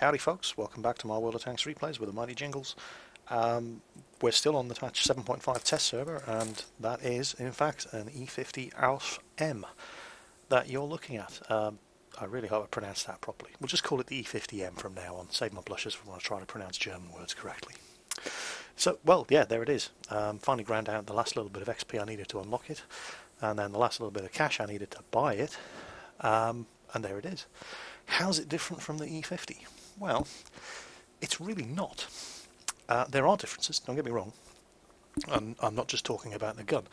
Howdy folks, welcome back to my World of Tanks replays with the Mighty Jingles. We're still on the patch 7.5 test server, and that is in fact an E-50M that you're looking at. I really hope I pronounced that properly. We'll just call it the E-50M from now on, save my blushes when I try to pronounce German words correctly. So, well, yeah, there it is. Finally ground out the last little bit of XP I needed to unlock it, and then the last little bit of cash I needed to buy it, and there it is. How's it different from the E-50? Well, it's really not. There are differences, don't get me wrong. I'm not just talking about the gun.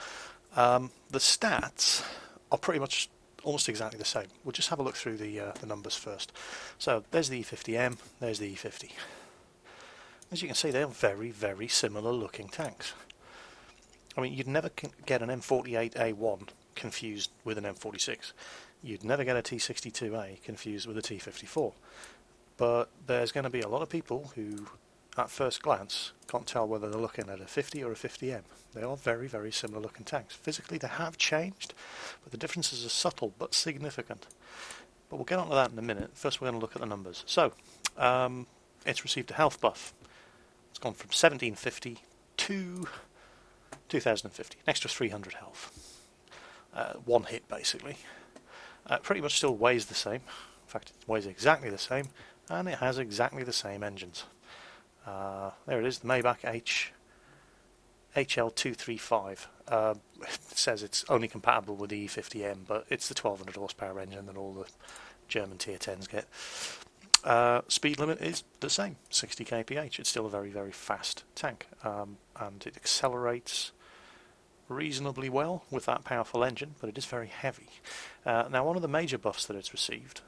The stats are pretty much almost exactly the same. We'll just have a look through the numbers first. So there's the E-50M, there's the E-50. As you can see, they're very, very similar looking tanks. I mean, you'd never get an M48A1 confused with an M46. You'd never get a T62A confused with a T54. But there's going to be a lot of people who, at first glance, can't tell whether they're looking at a 50 or a 50M. They are very, very similar looking tanks. Physically, they have changed, but the differences are subtle but significant. But we'll get on to that in a minute. First, we're going to look at the numbers. So, it's received a health buff. It's gone from 1750 to 2050, an extra 300 health. One hit, basically. Pretty much still weighs the same. In fact, it weighs exactly the same, and it has exactly the same engines. There it is, the Maybach HL235. It says it's only compatible with the E-50M, but it's the 1200 horsepower engine that all the German Tier 10s get. Speed limit is the same, 60 kph. It's still a very, very fast tank, and it accelerates reasonably well with that powerful engine, but it is very heavy. Now, one of the major buffs that it's received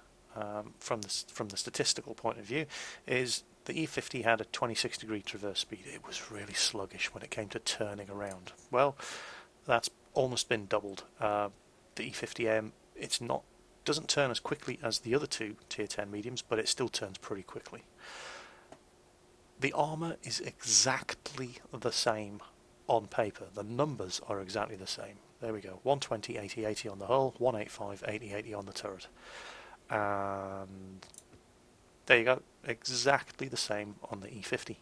from the statistical point of view is the E-50 had a 26-degree traverse speed. It was really sluggish when it came to turning around. Well, that's almost been doubled. The E-50M, doesn't turn as quickly as the other two Tier 10 mediums, but it still turns pretty quickly. The armour is exactly the same on paper. The numbers are exactly the same. There we go. 120, 80, 80 on the hull, 185, 80, 80 on the turret. And there you go. Exactly the same on the E-50.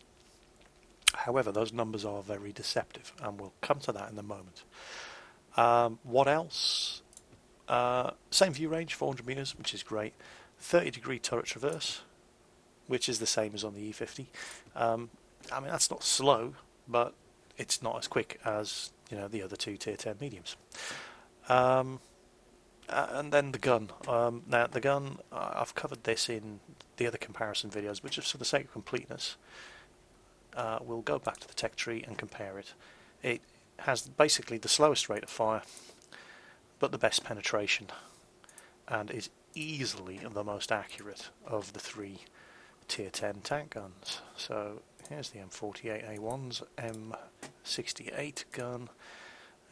However, those numbers are very deceptive, and we'll come to that in a moment. What else? Same view range, 400 meters, which is great. 30-degree turret traverse, which is the same as on the E-50. I mean, that's not slow, but it's not as quick as the other two Tier 10 mediums. And then the gun. Now, the gun, I've covered this in the other comparison videos, but just for the sake of completeness, we'll go back to the tech tree and compare it. It has basically the slowest rate of fire, but the best penetration, and is easily the most accurate of the three Tier 10 tank guns. So here's the M48A1's M68 gun,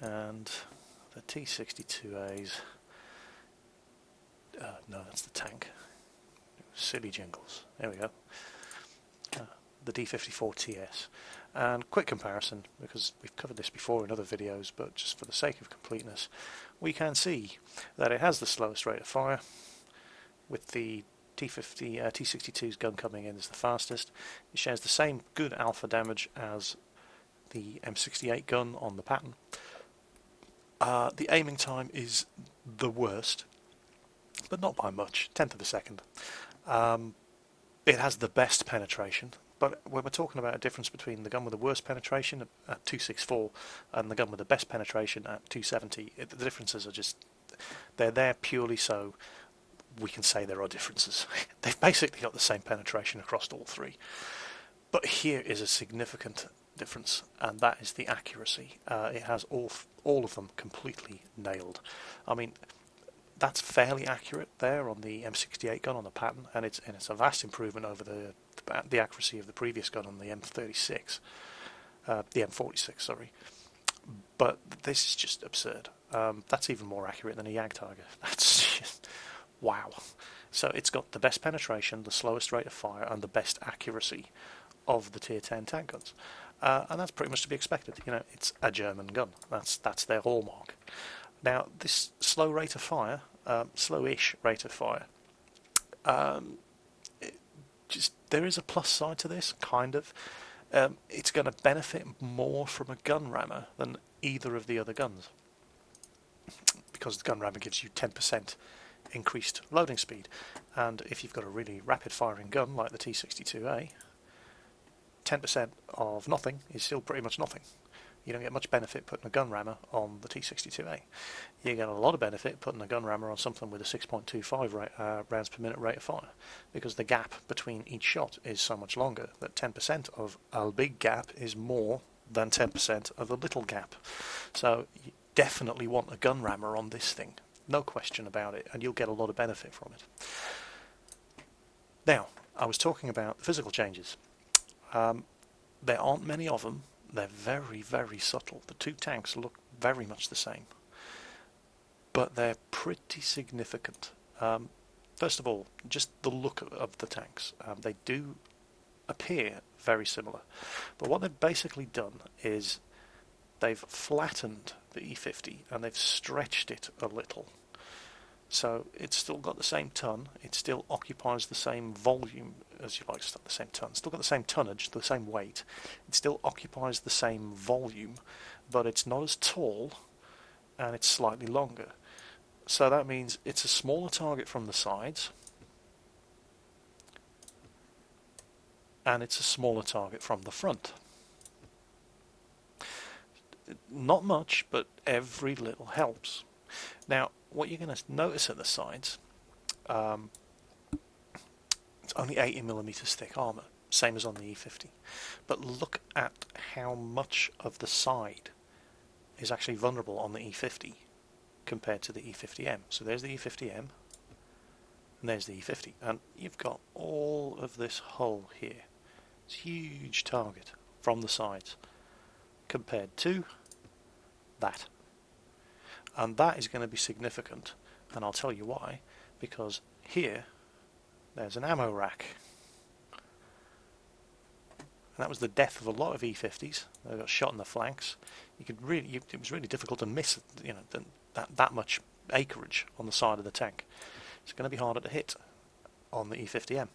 and the T62A's. No, that's the tank. Silly jingles. There we go. The D54TS. And quick comparison, because we've covered this before in other videos, but just for the sake of completeness, we can see that it has the slowest rate of fire, with the T62's gun coming in as the fastest. It shares the same good alpha damage as the M68 gun on the pattern. The aiming time is the worst, but not by much, 1/10 of a second. It has the best penetration, but when we're talking about a difference between the gun with the worst penetration at 264 and the gun with the best penetration at 270, the differences are just, they're there purely so we can say there are differences. They've basically got the same penetration across all three. But here is a significant difference, and that is the accuracy. It has all of them completely nailed. I mean, that's fairly accurate there on the M68 gun on the pattern, and it's a vast improvement over the accuracy of the previous gun on the M36, the M46, sorry. But this is just absurd. That's even more accurate than a Jagdtiger. That's just wow. So it's got the best penetration, the slowest rate of fire, and the best accuracy of the Tier 10 tank guns, and that's pretty much to be expected. It's a German gun. That's their hallmark. Now, this slow rate of fire, slowish rate of fire, there is a plus side to this, kind of. It's going to benefit more from a gun rammer than either of the other guns, because the gun rammer gives you 10% increased loading speed, and if you've got a really rapid firing gun like the T62A, 10% of nothing is still pretty much nothing. You don't get much benefit putting a gun rammer on the T62A. You get a lot of benefit putting a gun rammer on something with a 6.25 rounds per minute rate of fire, because the gap between each shot is so much longer that 10% of a big gap is more than 10% of a little gap. So you definitely want a gun rammer on this thing, no question about it, and you'll get a lot of benefit from it. Now, I was talking about the physical changes. There aren't many of them. They're very, very subtle. The two tanks look very much the same, but they're pretty significant. First of all, just the look of the tanks. They do appear very similar, but what they've basically done is they've flattened the E50 and they've stretched it a little. So it's still got the same ton, it still occupies the same volume, as you like to say, the same ton, still got the same tonnage, the same weight, it still occupies the same volume, but it's not as tall and it's slightly longer. So that means it's a smaller target from the sides and it's a smaller target from the front. Not much, but every little helps. Now, what you're going to notice at the sides, it's only 80mm thick armour, same as on the E50. But look at how much of the side is actually vulnerable on the E50 compared to the E50M. So there's the E50M, and there's the E50. And you've got all of this hull here. It's a huge target from the sides compared to that. And that is going to be significant, and I'll tell you why, because here there's an ammo rack, and that was the death of a lot of E50s. They got shot in the flanks. It was really difficult to miss, that much acreage on the side of the tank. It's going to be harder to hit on the E50M.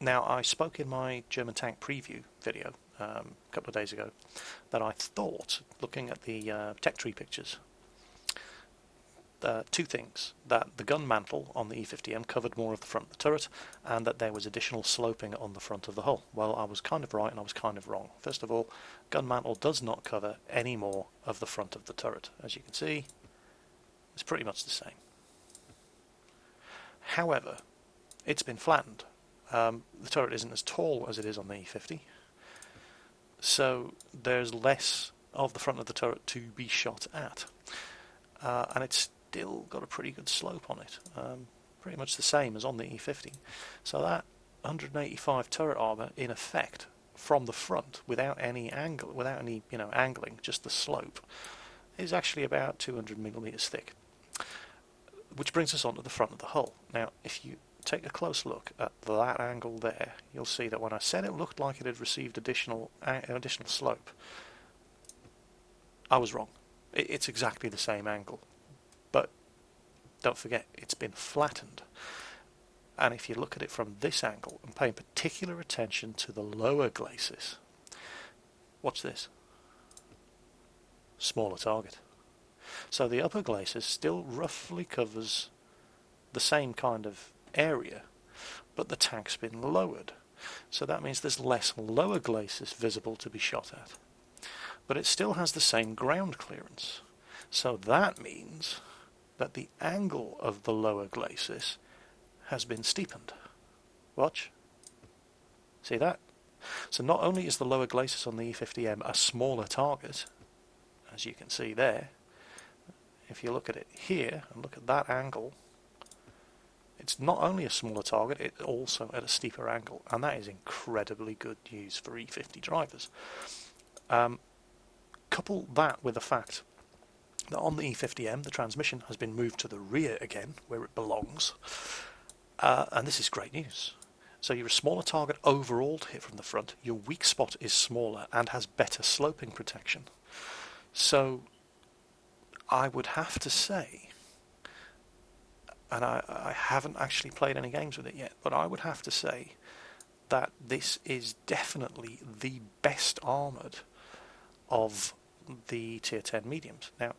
Now, I spoke in my German tank preview video a couple of days ago that I thought, looking at the tech tree pictures, two things: that the gun mantle on the E50M covered more of the front of the turret, and that there was additional sloping on the front of the hull. Well, I was kind of right and I was kind of wrong. First of all, gun mantle does not cover any more of the front of the turret. As you can see, it's pretty much the same. However, it's been flattened. The turret isn't as tall as it is on the E50, so there's less of the front of the turret to be shot at, and it's still got a pretty good slope on it, pretty much the same as on the E50. So that 185 turret armour, in effect, from the front, without any angle, without any angling, just the slope, is actually about 200mm thick. Which brings us on to the front of the hull. Now, if you take a close look at that angle there, you'll see that when I said it looked like it had received additional slope, I was wrong. It's exactly the same angle, but don't forget, it's been flattened. And if you look at it from this angle and pay particular attention to the lower glacis, watch this. Smaller target. So the upper glacis still roughly covers the same kind of area, but the tank's been lowered. So that means there's less lower glacis visible to be shot at. But it still has the same ground clearance. So that means that the angle of the lower glacis has been steepened. Watch. See that? So not only is the lower glacis on the E50M a smaller target, as you can see there, if you look at it here and look at that angle, it's not only a smaller target, it's also at a steeper angle, and that is incredibly good news for E50 drivers. Couple that with the fact that on the E50M the transmission has been moved to the rear again, where it belongs, and this is great news. So you're a smaller target overall to hit from the front, your weak spot is smaller and has better sloping protection. So I would have to say and I haven't actually played any games with it yet, but I would have to say that this is definitely the best armoured of the tier 10 mediums. Now,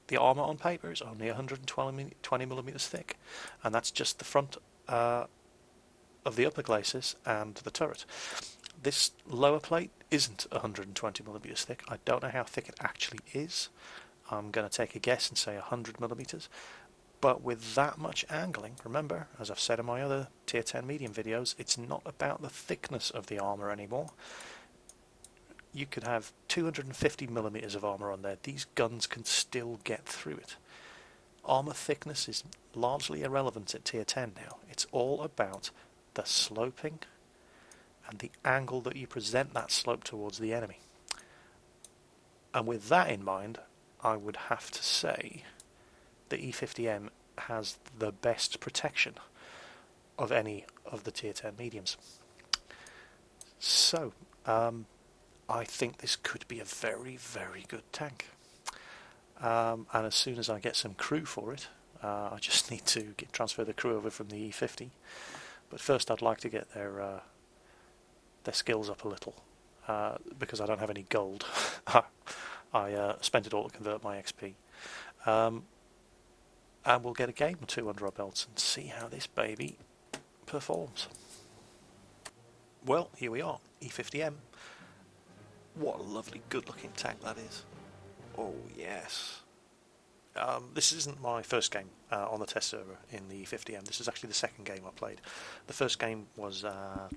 the armour on paper is only 120mm thick, and that's just the front of the upper glacis and the turret. This lower plate isn't 120mm thick. I don't know how thick it actually is. I'm going to take a guess and say 100mm. But with that much angling, remember, as I've said in my other tier 10 medium videos, it's not about the thickness of the armour anymore. You could have 250mm of armour on there. These guns can still get through it. Armour thickness is largely irrelevant at tier 10 now. It's all about the sloping and the angle that you present that slope towards the enemy. And with that in mind, I would have to say the E-50M has the best protection of any of the tier 10 mediums. So, I think this could be a very, very good tank. And as soon as I get some crew for it, I just need to transfer the crew over from the E-50. But first I'd like to get their skills up a little, because I don't have any gold. I spent it all to convert my XP. And we'll get a game or two under our belts and see how this baby performs. Well, here we are, E-50M. What a lovely, good-looking tank that is. Oh, yes. This isn't my first game on the test server in the E-50M. This is actually the second game I played. The first game was, I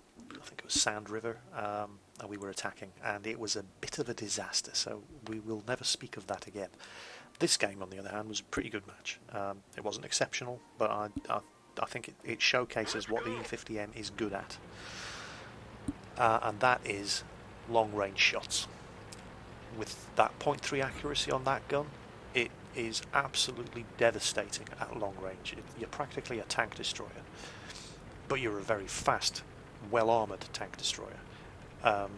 think it was Sand River, and we were attacking, and it was a bit of a disaster, so we will never speak of that again. This game, on the other hand, was a pretty good match. It wasn't exceptional, but I think it showcases what the E-50M is good at, and that is long-range shots. With that .3 accuracy on that gun, it is absolutely devastating at long range. You're practically a tank destroyer, but you're a very fast, well-armoured tank destroyer. And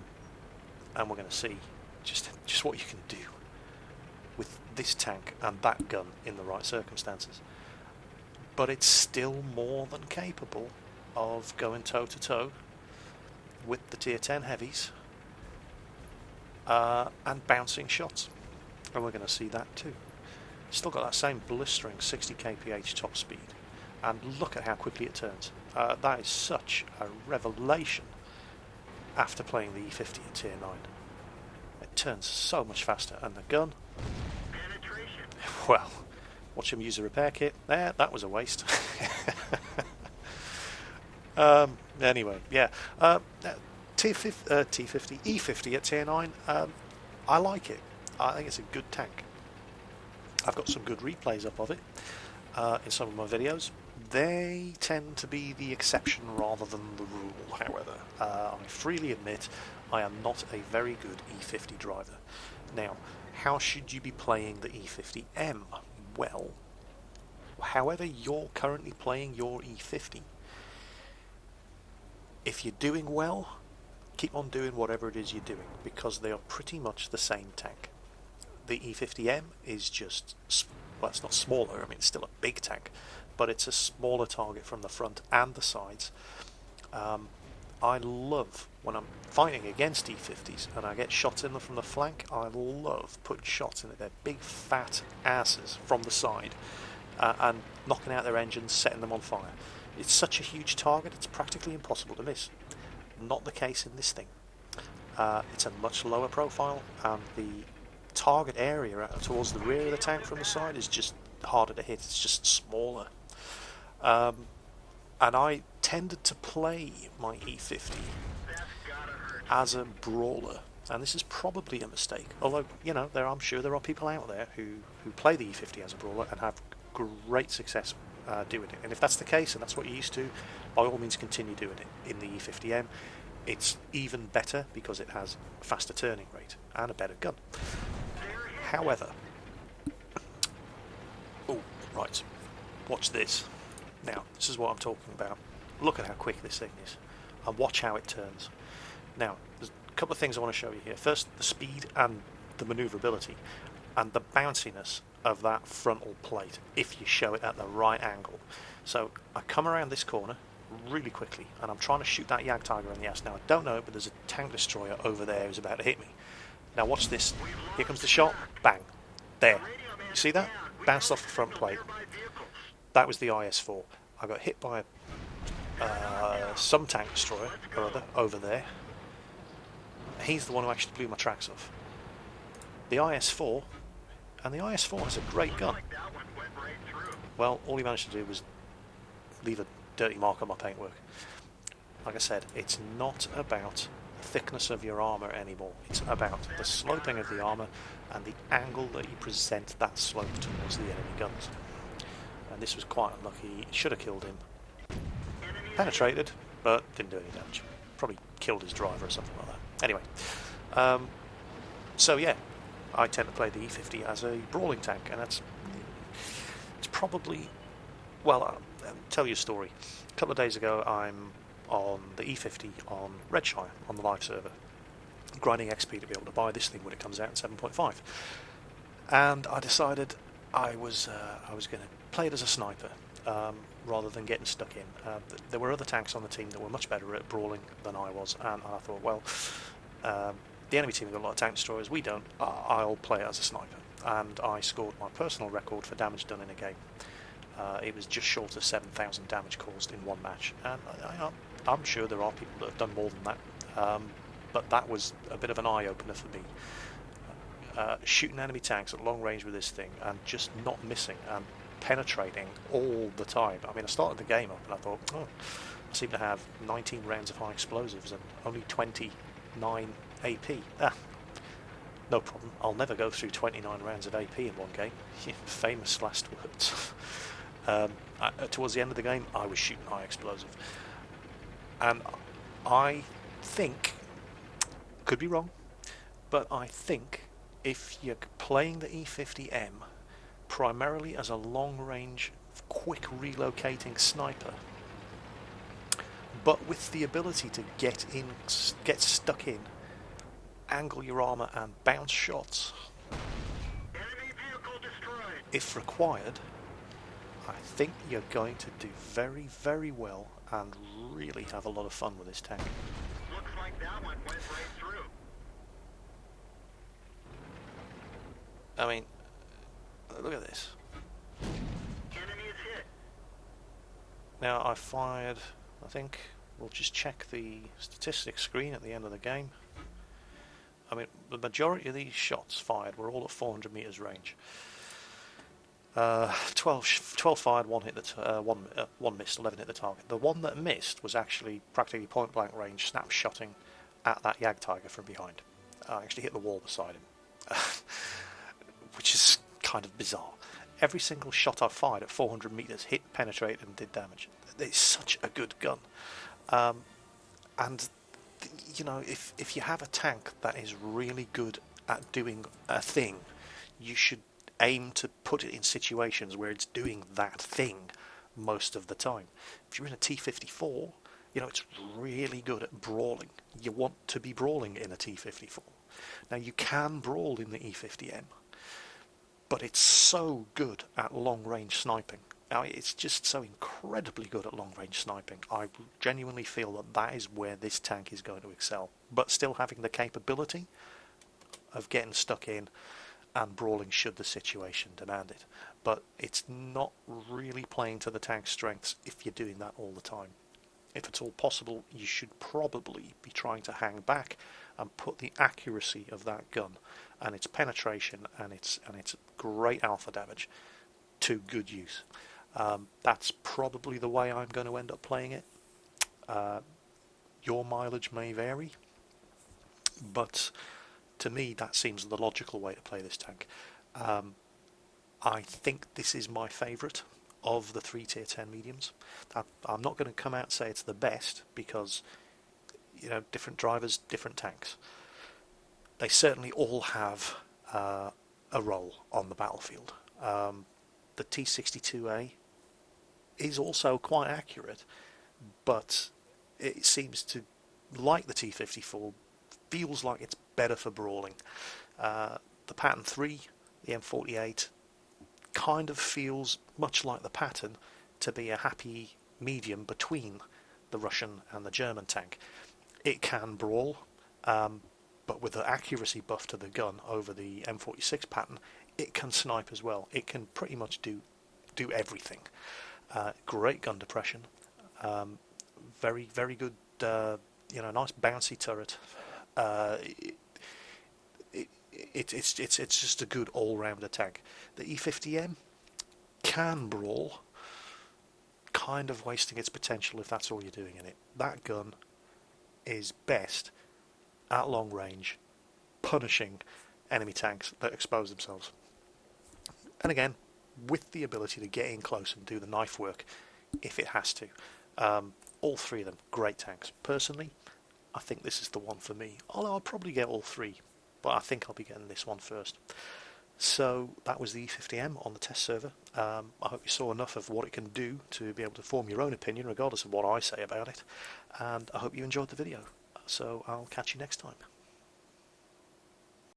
we're going to see just what you can do with this tank and that gun in the right circumstances. But it's still more than capable of going toe-to-toe with the tier 10 heavies and bouncing shots. And we're going to see that too. Still got that same blistering 60 kph top speed, and look at how quickly it turns. That is such a revelation after playing the E-50 at tier 9. It turns so much faster, and the gun, well, watch him use a repair kit. There, that was a waste. Anyway, yeah, T50, E-50 at tier 9, I like it. I think it's a good tank. I've got some good replays up of it in some of my videos. They tend to be the exception rather than the rule, however. I freely admit I am not a very good E-50 driver. Now, how should you be playing the E-50M? Well, however you're currently playing your E-50, if you're doing well, keep on doing whatever it is you're doing, because they are pretty much the same tank. The E-50M is just, well, it's not smaller, I mean it's still a big tank, but it's a smaller target from the front and the sides. I love when I'm fighting against E-50s and I get shots in them from the flank. I love putting shots in their big fat asses from the side and knocking out their engines, setting them on fire. It's such a huge target, it's practically impossible to miss. Not the case in this thing. It's a much lower profile, and the target area towards the rear of the tank from the side is just harder to hit. It's just smaller. And I tended to play my E-50 as a brawler, and this is probably a mistake. Although, you know, I'm sure there are people out there who play the E-50 as a brawler and have great success doing it. And if that's the case, and that's what you're used to, by all means continue doing it in the E-50M. It's even better because it has a faster turning rate and a better gun. However, oh, right, watch this. Now, this is what I'm talking about. Look at how quick this thing is, and watch how it turns. Now, there's a couple of things I want to show you here. First, the speed and the manoeuvrability, and the bounciness of that frontal plate if you show it at the right angle. So I come around this corner really quickly and I'm trying to shoot that Jagdtiger in the ass. Now I don't know it, but there's a tank destroyer over there who's about to hit me. Now watch this. Here comes the shot. Bang. There. You see that? Bounced off the front plate. That was the IS-4. I got hit by some tank destroyer or other over there. He's the one who actually blew my tracks off. The IS-4, and the IS-4 has a great gun. Well, all he managed to do was leave a dirty mark on my paintwork. Like I said, it's not about the thickness of your armour anymore. It's about the sloping of the armour and the angle that you present that slope towards the enemy guns. And this was quite unlucky. It should have killed him. Penetrated, but didn't do any damage. Probably killed his driver or something like that. Anyway, so yeah, I tend to play the E50 as a brawling tank, and it's probably, well, I'll tell you a story. A couple of days ago, I'm on the E50 on Redshire on the live server, grinding XP to be able to buy this thing when it comes out in 7.5, and I decided I was going to play it as a sniper. Rather than getting stuck in. There were other tanks on the team that were much better at brawling than I was, and I thought, well, the enemy team have got a lot of tank destroyers, we don't, I'll play it as a sniper. And I scored my personal record for damage done in a game. It was just short of 7,000 damage caused in one match, and I'm sure there are people that have done more than that, but that was a bit of an eye-opener for me. Shooting enemy tanks at long range with this thing and just not missing and penetrating all the time. I mean, I started the game up and I thought, oh, I seem to have 19 rounds of high explosives and only 29 AP. No problem. I'll never go through 29 rounds of AP in one game. Famous last words. Towards the end of the game, I was shooting high explosive. And I think, could be wrong, but I think if you're playing the E-50M primarily as a long-range, quick relocating sniper, but with the ability to get stuck in, angle your armour and bounce shots, if required, I think you're going to do very, very well and really have a lot of fun with this tank. Looks like that one went right through. I mean, look at this. Enemy is hit. Now I fired, I think, we'll just check the statistics screen at the end of the game. I mean, the majority of these shots fired were all at 400 meters range. 12 fired, one hit one missed, 11 hit the target. The one that missed was actually practically point blank range, snapshotting at that Jagdtiger from behind. I actually hit the wall beside him, which is kind of bizarre. Every single shot I fired at 400 meters hit, penetrated, and did damage. It's such a good gun, and you know, if you have a tank that is really good at doing a thing, you should aim to put it in situations where it's doing that thing most of the time. If you're in a T-54, you know, it's really good at brawling. You want to be brawling in a T-54. Now you can brawl in the E-50M, but it's so good at long-range sniping. Now, it's just so incredibly good at long-range sniping. I genuinely feel that that is where this tank is going to excel, but still having the capability of getting stuck in and brawling should the situation demand it. But it's not really playing to the tank's strengths if you're doing that all the time. If it's all possible, you should probably be trying to hang back and put the accuracy of that gun and its penetration and its great alpha damage to good use. That's probably the way I'm going to end up playing it. Your mileage may vary, but to me that seems the logical way to play this tank. I think this is my favourite of the 3 tier 10 mediums. I'm not going to come out and say it's the best, because you know, different drivers, different tanks. They certainly all have a role on the battlefield. The T62A is also quite accurate, but it seems to, like the T54, feels like it's better for brawling. The Pattern 3, the M48, kind of feels much like the pattern to be a happy medium between the Russian and the German tank. It can brawl, but with the accuracy buff to the gun over the M46 pattern, it can snipe as well. It can pretty much do everything. Great gun depression, very very good. Nice bouncy turret. It's just a good all-rounder tank. The E-50M can brawl, kind of wasting its potential if that's all you're doing in it. That gun is best at long range, punishing enemy tanks that expose themselves. And again, with the ability to get in close and do the knife work if it has to. All three of them, great tanks. Personally, I think this is the one for me. Although I'll probably get all three, but I think I'll be getting this one first. So that was the E-50M on the test server. I hope you saw enough of what it can do to be able to form your own opinion regardless of what I say about it. And I hope you enjoyed the video. So I'll catch you next time.